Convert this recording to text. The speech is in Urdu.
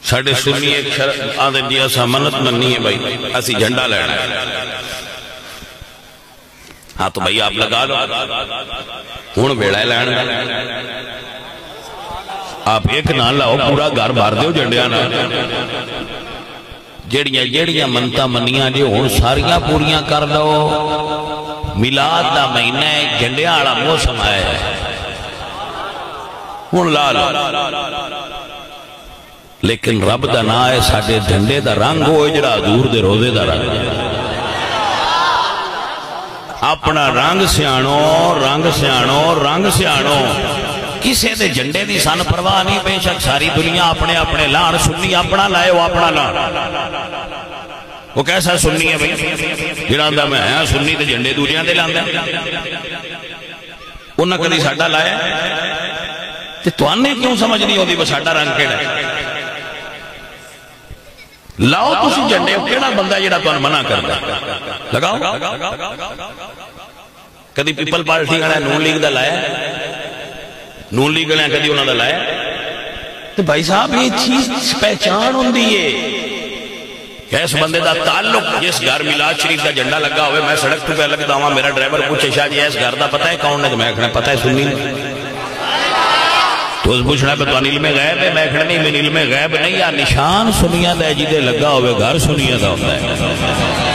ساڑھے سنی ایک شرط آدھے جی اسا منت مننی ہے بھائی اسی جھنڈا لینا ہے ہاں تو بھائی آپ لگا لو ہون بیڑا لینا آپ ایک نہ لاؤ پورا گھر بھر دیو جھنڈیاں نہ جیڑیاں منتا منیاں جو ہون ساریاں پوریاں کر لو میلاد دا مہینہ ایک جھنڈیاں آڑا موسم آئے ہون لا لو لیکن رب دا نا ہے ساڑھے جھنڈے دا رنگ ہو اجڑا حضور دے روزے دا رنگ اپنا رنگ سیانو رنگ سیانو رنگ سیانو کسے دے جھنڈے دی سن پرواہ نہیں بے شک ساری دنیا اپنے اپنے لان سنی اپنا لائے وہ اپنا لان وہ کیسا سنی ہے بھئی جنان دا میں ہاں سنی تے جھنڈے دوریاں دے لان دے انہاں کدی ساڑھا لائے تے تو آنے کیوں سمجھ نہیں ہوتی وہ ساڑھا رنگ کیڑا ہے لاؤ تسی جھنڈے کیڑا بندہ جڑا تو منع کردا لگاؤ کدی پیپل پارٹی گھڑا نون لیگ دا لائے نون لیگ گھڑا کدی انہوں دا لائے تو بھائی صاحب یہ چیز پہچان ہوں دیئے اس بندے دا تعلق جس گھر میلاد شریف دا جھنڈا لگا ہوئے میں سڑک پہ لگتا ہوں میرا ڈرائیور پوچھے شاہ جی اس گھر دا پتہ ہے کون ہے تو میں کہنا پتہ ہے سنی تو اس پوچھنا پہ تو علم غیب ہے میں کہنا نہیں میں علم غیب نہیں یا نشان سنیا دا جی دے لگا ہوئے گھر سنیا دا ہوتا ہے